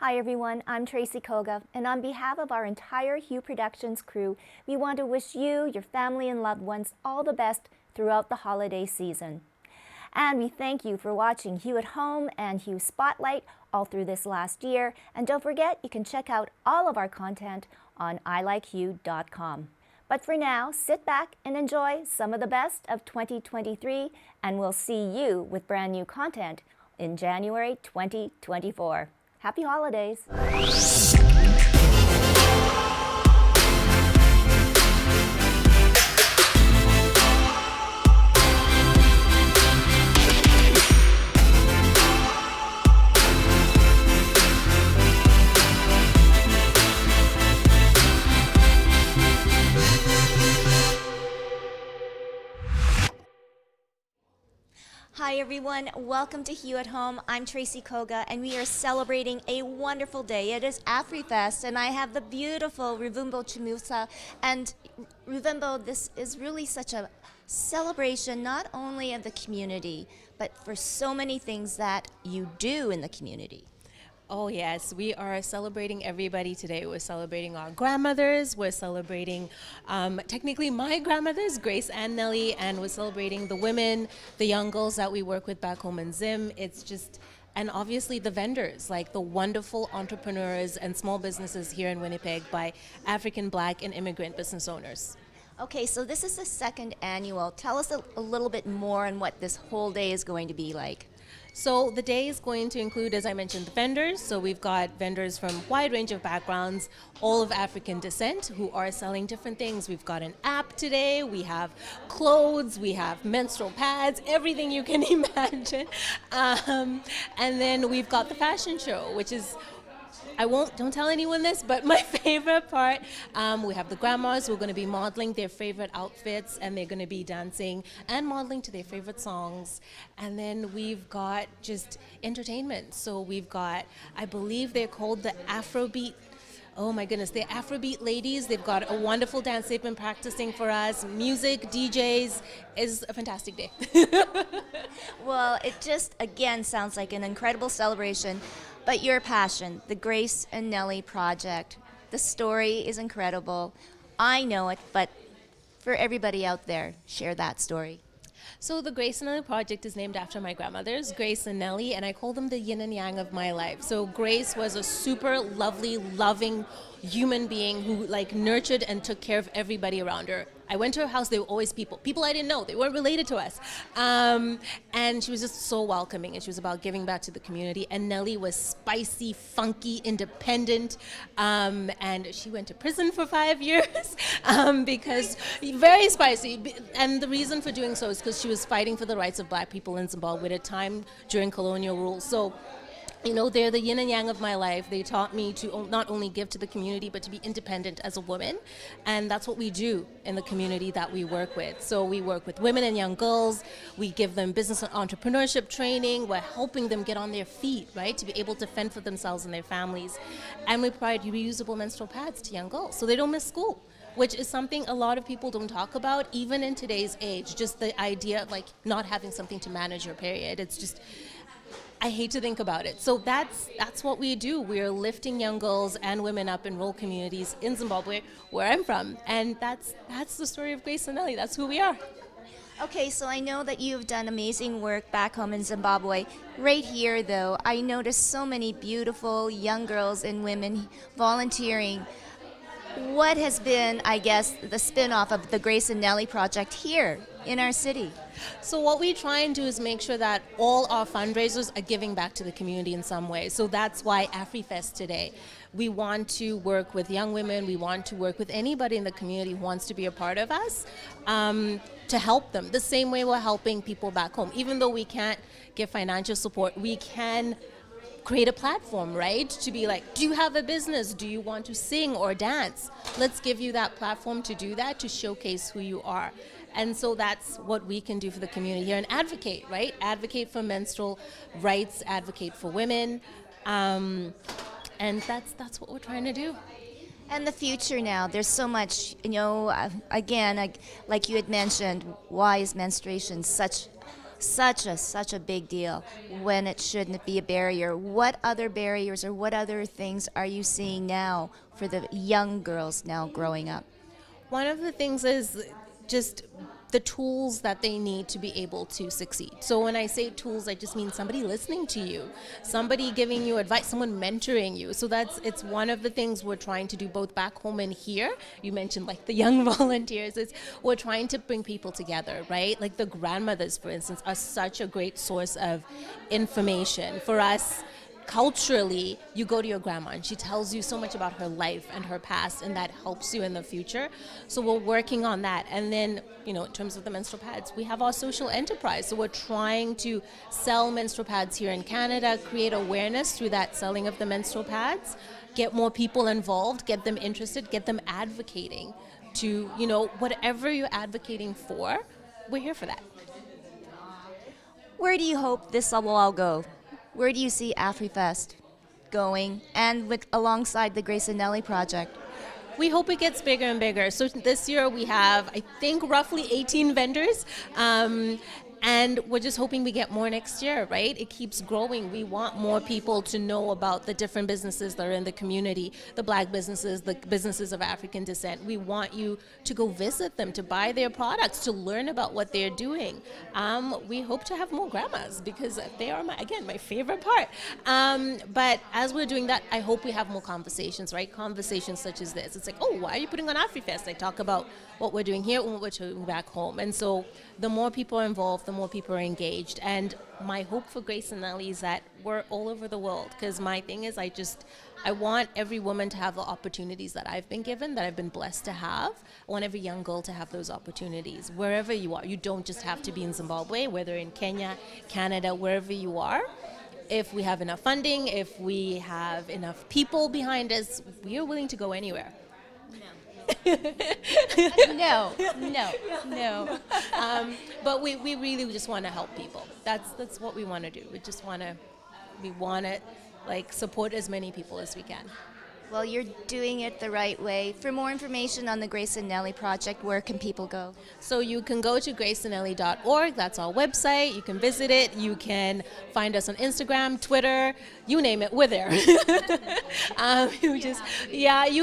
Hi everyone, I'm Tracy Koga, and on behalf of our entire Hue Productions crew, we want to wish you, your family, and loved ones all the best throughout the holiday season. And we thank you for watching Hue at Home and Hue Spotlight all through this last year. And don't forget, you can check out all of our content on iLikeHue.com. But for now, sit back and enjoy some of the best of 2023, and we'll see you with brand new content in January 2024. Happy holidays! Hi everyone, welcome to Hue at Home. I'm Tracy Koga and we are celebrating a wonderful day. It is Afrifest and I have the beautiful Ruvumbo Chimusa. And Ruvumbo, this is really such a celebration not only of the community, but for so many things that you do in the community. Oh yes, we are celebrating everybody today. We're celebrating our grandmothers, we're celebrating technically my grandmothers, Grace and Nelly, and we're celebrating the women, the young girls that we work with back home in Zim. It's just, and obviously the vendors, like the wonderful entrepreneurs and small businesses here in Winnipeg by African, Black, and immigrant business owners. Okay, so this is the second annual. Tell us a little bit more on what this whole day is going to be like. So the day is going to include, as I mentioned, the vendors. So we've got vendors from a wide range of backgrounds, all of African descent, who are selling different things. We've got an app today, we have clothes, we have menstrual pads, everything you can imagine. And then we've got the fashion show, which is, don't tell anyone this, but my favorite part, we have the grandmas who are going to be modeling their favorite outfits, and they're going to be dancing and modeling to their favorite songs. And then we've got just entertainment. So we've got, I believe they're called the Afrobeat. Oh my goodness, they're Afrobeat ladies. They've got a wonderful dance they've been practicing for us. Music, DJs, is a fantastic day. Well, it just, again, sounds like an incredible celebration. But your passion, the Grace and Nelly Project, the story is incredible. I know it, but for everybody out there, share that story. So the Grace and Nelly Project is named after my grandmothers, Grace and Nelly, and I call them the yin and yang of my life. So Grace was a super lovely, loving human being who nurtured and took care of everybody around her. I went to her house, there were always people I didn't know, they weren't related to us. And she was just so welcoming, and she was about giving back to the community. And Nelly was spicy, funky, independent, and she went to prison for 5 years because very spicy. And the reason for doing so is because she was fighting for the rights of Black people in Zimbabwe at a time during colonial rule. So, you know, they're the yin and yang of my life. They taught me to not only give to the community, but to be independent as a woman. And that's what we do in the community that we work with. So we work with women and young girls. We give them business and entrepreneurship training. We're helping them get on their feet, right, to be able to fend for themselves and their families. And we provide reusable menstrual pads to young girls so they don't miss school, which is something a lot of people don't talk about, even in today's age. Just the idea of not having something to manage your period. It's just, I hate to think about it. So that's what we do. We're lifting young girls and women up in rural communities in Zimbabwe, where I'm from. And that's the story of Grace and Nelly. That's who we are. Okay, so I know that you've done amazing work back home in Zimbabwe. Right here, though, I noticed so many beautiful young girls and women volunteering. What has been, I guess, the spin-off of the Grace and Nelly Project here in our city? So what we try and do is make sure that all our fundraisers are giving back to the community in some way. So that's why Afrifest today. We want to work with young women. We want to work with anybody in the community who wants to be a part of us to help them. The same way we're helping people back home. Even though we can't give financial support, we can create a platform, right? To be like, do you have a business? Do you want to sing or dance? Let's give you that platform to do that, to showcase who you are. And so that's what we can do for the community here and advocate, right? Advocate for menstrual rights, advocate for women. And that's what we're trying to do. And the future now, there's so much, again, like you had mentioned, why is menstruation such Such a big deal when it shouldn't be a barrier. What other barriers or what other things are you seeing now for the young girls now growing up? One of the things is just the tools that they need to be able to succeed. So when I say tools, I just mean somebody listening to you, somebody giving you advice, someone mentoring you. So it's one of the things we're trying to do both back home and here. You mentioned like the young volunteers. We're trying to bring people together, right? Like the grandmothers, for instance, are such a great source of information for us. Culturally, you go to your grandma and she tells you so much about her life and her past, and that helps you in the future. So we're working on that. And then, in terms of the menstrual pads, we have our social enterprise. So we're trying to sell menstrual pads here in Canada, create awareness through that selling of the menstrual pads, get more people involved, get them interested, get them advocating to, whatever you're advocating for, we're here for that. Where do you hope this will all go? Where do you see Afrifest going, and alongside the Grace and Nelly Project? We hope it gets bigger and bigger. So this year we have, I think, roughly 18 vendors. And we're just hoping we get more next year, right? It keeps growing. We want more people to know about the different businesses that are in the community, the Black businesses, the businesses of African descent. We want you to go visit them, to buy their products, to learn about what they're doing. We hope to have more grandmas because they are, my favorite part. But as we're doing that, I hope we have more conversations, right? Conversations such as this. It's like, oh, why are you putting on Afrifest? I talk about what we're doing here and what we're doing back home. And so the more people are involved, the more people are engaged. And my hope for Grace and Nelly is that we're all over the world, because my thing is I want every woman to have the opportunities that I've been given, that I've been blessed to have. I want every young girl to have those opportunities wherever you are. You don't just have to be in Zimbabwe, whether in Kenya, Canada, wherever you are. If we have enough funding, if we have enough people behind us, we are willing to go anywhere. No. But we really just want to help people. That's what we want to do. We want to support as many people as we can. Well, you're doing it the right way. For more information on the Grace and Nelly Project, where can people go? So you can go to graceandnelly.org. That's our website. You can visit it. You can find us on Instagram, Twitter, you name it, we're there. You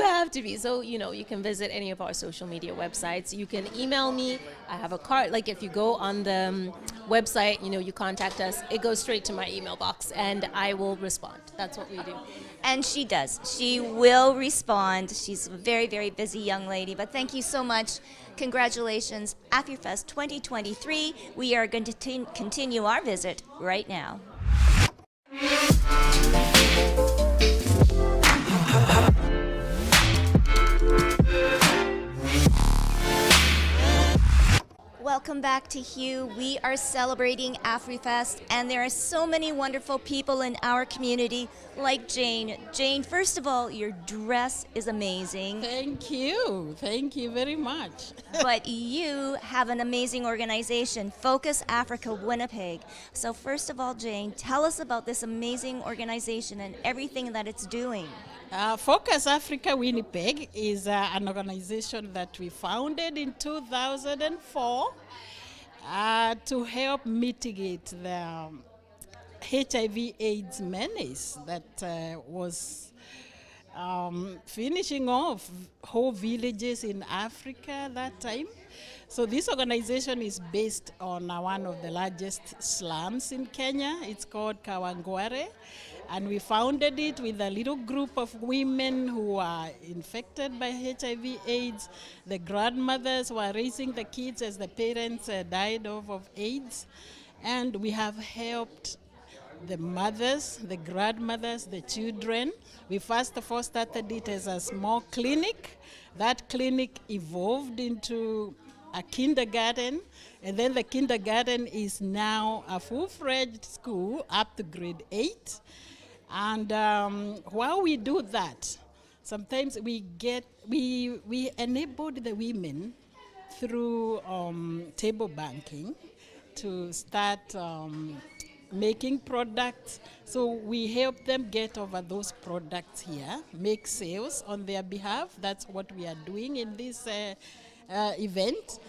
have to be. So, you can visit any of our social media websites. You can email me. I have a card. Like if you go on the website, you contact us, it goes straight to my email box and I will respond. That's what we do. And she does. She will respond. She's a very, very busy young lady. But thank you so much. Congratulations. Afrifest 2023. We are going to continue our visit right now. Welcome back to Hue. We are celebrating Afrifest, and there are so many wonderful people in our community, like Jane. Jane, first of all, your dress is amazing. Thank you very much. But you have an amazing organization, Focus Africa Winnipeg. So first of all, Jane, tell us about this amazing organization and everything that it's doing. Focus Africa Winnipeg is an organization that we founded in 2004 to help mitigate the HIV/AIDS menace that was finishing off whole villages in Africa that time. So this organization is based on one of the largest slums in Kenya. It's called Kawangware. And we founded it with a little group of women who are infected by HIV/AIDS. The grandmothers were raising the kids as the parents died of AIDS. And we have helped the mothers, the grandmothers, the children. We first of all started it as a small clinic. That clinic evolved into a kindergarten, and then the kindergarten is now a full-fledged school up to grade 8. And while we do that, sometimes we enabled the women through table banking to start making products. So we help them get over those products here, make sales on their behalf. That's what we are doing in this event.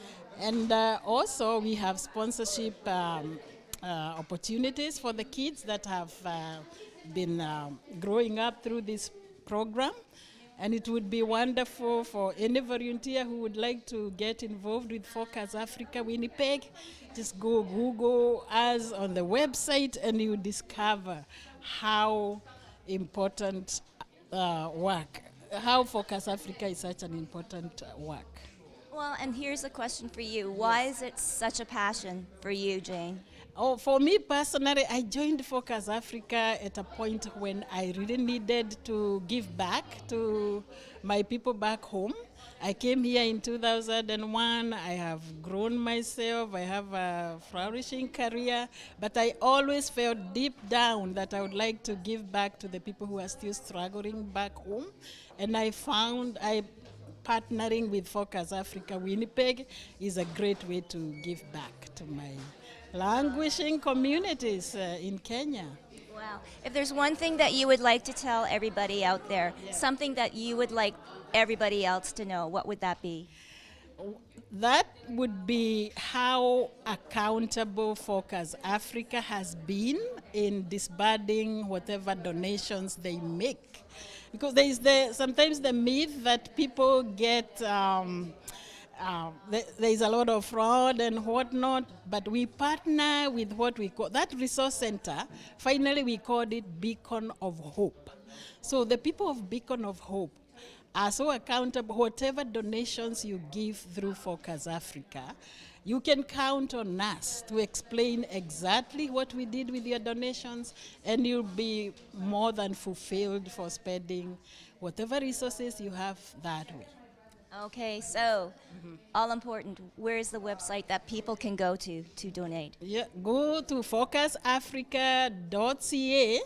And also we have sponsorship opportunities for the kids that have been growing up through this program. And it would be wonderful for any volunteer who would like to get involved with Focus Africa Winnipeg. Just go Google us on the website and you discover how important work, how Focus Africa is such an important work. Well, and here's a question for you. Why is it such a passion for you, Jane? Oh, for me personally, I joined Focus Africa at a point when I really needed to give back to my people back home. I came here in 2001. I have grown myself. I have a flourishing career. But I always felt deep down that I would like to give back to the people who are still struggling back home. And I found partnering with Focus Africa Winnipeg is a great way to give back to my languishing communities in Kenya. Wow. If there's one thing that you would like to tell everybody out there, something that you would like everybody else to know, what would that be? That would be how accountable Focus Africa has been in disbursing whatever donations they make. Because there is sometimes the myth that people get, there is a lot of fraud and whatnot, but we partner with what we call, that resource center, finally we called it Beacon of Hope. So the people of Beacon of Hope are so accountable. Whatever donations you give through Focus Africa, you can count on us to explain exactly what we did with your donations, and you'll be more than fulfilled for spending whatever resources you have that way. Okay, so all important, where is the website that people can go to donate? Yeah, go to focusafrica.ca.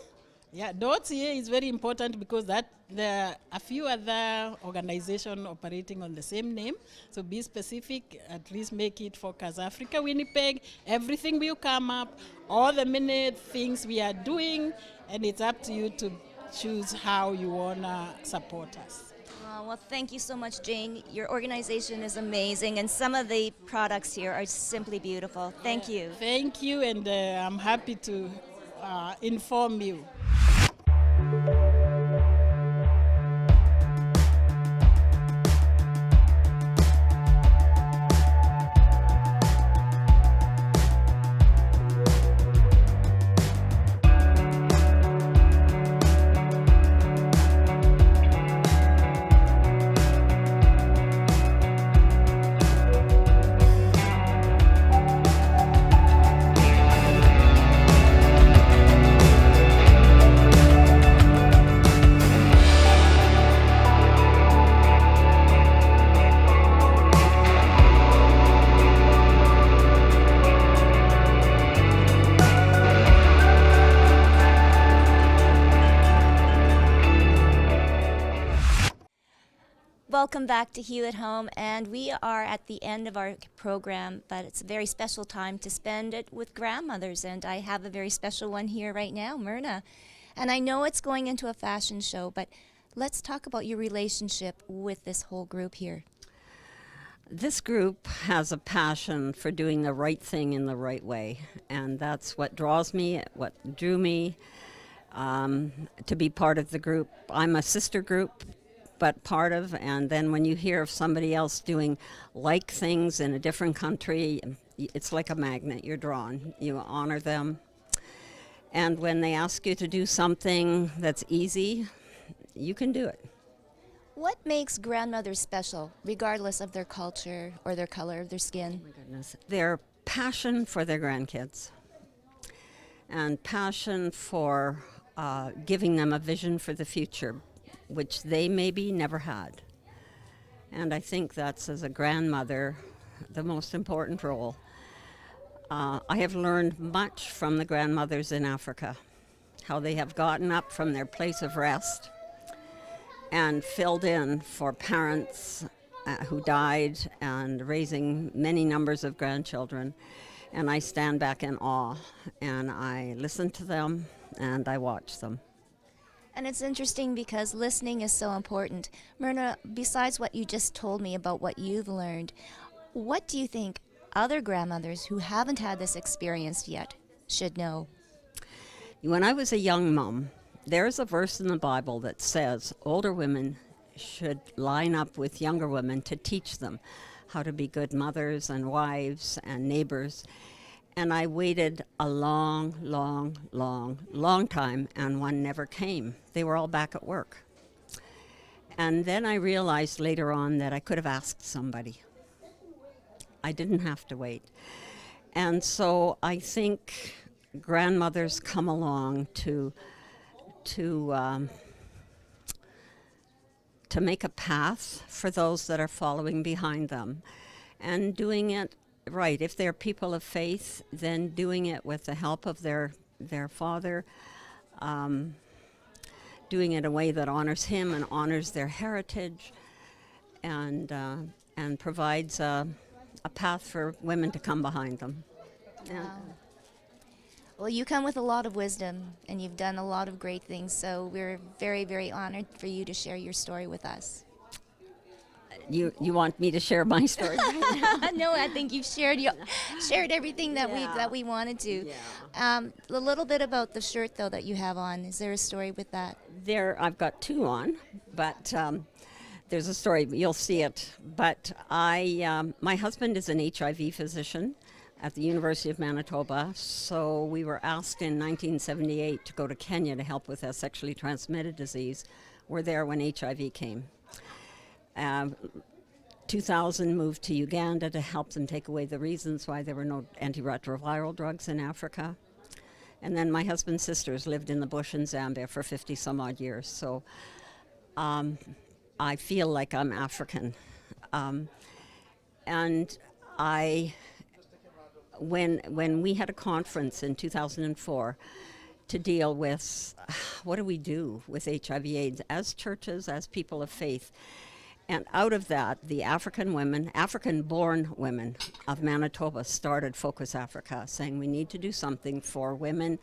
Yeah, .ca is very important because there are a few other organizations operating on the same name. So be specific, at least make it Focus Africa Winnipeg. Everything will come up, all the minute things we are doing, and it's up to you to choose how you want to support us. Well, thank you so much, Jane. Your organization is amazing, and some of the products here are simply beautiful. Thank you. Thank you, and I'm happy to inform you. Welcome back to Hue at Home, and we are at the end of our program, but it's a very special time to spend it with grandmothers, and I have a very special one here right now, Myrna. And I know it's going into a fashion show, but let's talk about your relationship with this whole group here. This group has a passion for doing the right thing in the right way, and that's what draws me, what drew me to be part of the group. I'm a sister group, but part of, and then when you hear of somebody else doing like things in a different country, it's like a magnet, you're drawn, you honor them. And when they ask you to do something that's easy, you can do it. What makes grandmothers special, regardless of their culture or their color of their skin? Oh my goodness. Their passion for their grandkids and passion for giving them a vision for the future, which they maybe never had. And I think that's, as a grandmother, the most important role. I have learned much from the grandmothers in Africa, how they have gotten up from their place of rest and filled in for parents who died and raising many numbers of grandchildren. And I stand back in awe, and I listen to them, and I watch them. And it's interesting because listening is so important. Myrna, besides what you just told me about what you've learned, what do you think other grandmothers who haven't had this experience yet should know? When I was a young mom, there's a verse in the Bible that says older women should line up with younger women to teach them how to be good mothers and wives and neighbors. And I waited a long, long, long, long time, and one never came. They were all back at work. And then I realized later on that I could have asked somebody. I didn't have to wait. And so I think grandmothers come along to make a path for those that are following behind them, and doing it right. If they're people of faith, then doing it with the help of their father, doing it in a way that honors him and honors their heritage, and provides a path for women to come behind them. Yeah. Wow. Well, you come with a lot of wisdom, and you've done a lot of great things, so we're very, very honored for you to share your story with us. You want me to share my story? No, I think you've shared everything that we wanted to. Yeah. A little bit about the shirt, though, that you have on. Is there a story with that? I've got two on, but there's a story. You'll see it. But my husband is an HIV physician at the University of Manitoba, so we were asked in 1978 to go to Kenya to help with a sexually transmitted disease. We're there when HIV came. 2000 moved to Uganda to help them take away the reasons why there were no antiretroviral drugs in Africa. And then my husband's sisters lived in the bush in Zambia for 50 some odd years. So I feel like I'm African. And when we had a conference in 2004 to deal with what do we do with HIV/AIDS as churches, as people of faith, and out of that, the African-born women of Manitoba started Focus Africa, saying we need to do something for women,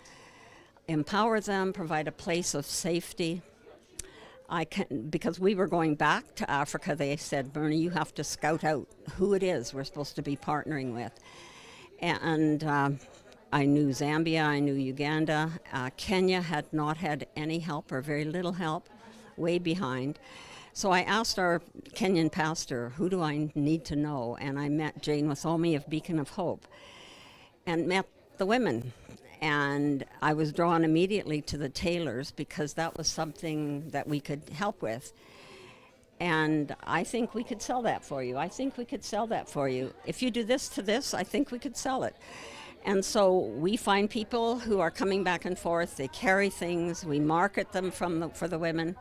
empower them, provide a place of safety. Because we were going back to Africa, they said, Bernie, you have to scout out who it is we're supposed to be partnering with. And I knew Zambia, I knew Uganda. Kenya had not had any help or very little help, way behind. So I asked our Kenyan pastor, who do I need to know? And I met Jane Wathomi of Beacon of Hope and met the women. And I was drawn immediately to the tailors because that was something that we could help with. And I think we could sell that for you. I think we could sell that for you. If you do this to this, I think we could sell it. And so we find people who are coming back and forth. They carry things. We market them for the women.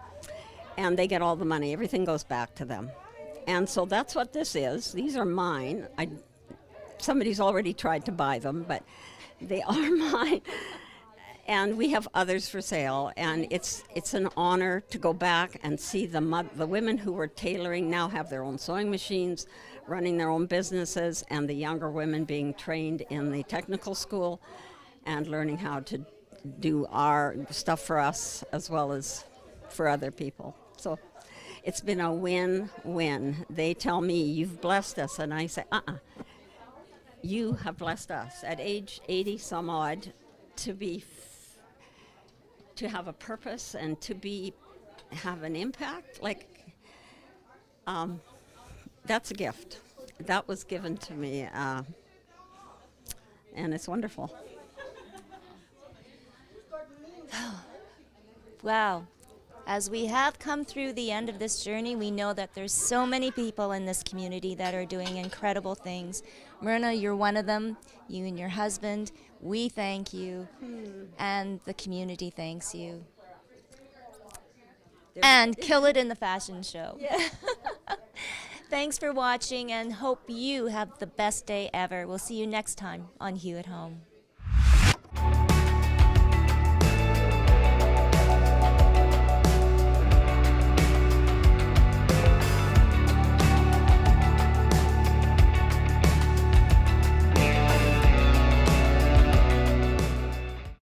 And they get all the money. Everything goes back to them. And so that's what this is. These are mine. Somebody's already tried to buy them, but they are mine. And we have others for sale. And it's an honor to go back and see the women who were tailoring now have their own sewing machines, running their own businesses, and the younger women being trained in the technical school and learning how to do our stuff for us as well as for other people. So it's been a win-win. They tell me, you've blessed us, and I say, you have blessed us. At age 80 some odd, to have a purpose and to have an impact, that's a gift. That was given to me, and it's wonderful. Wow. As we have come through the end of this journey, we know that there's so many people in this community that are doing incredible things. Myrna, you're one of them. You and your husband, we thank you, and the community thanks you. And kill it in the fashion show. Yeah. Thanks for watching, and hope you have the best day ever. We'll see you next time on Hue at Home.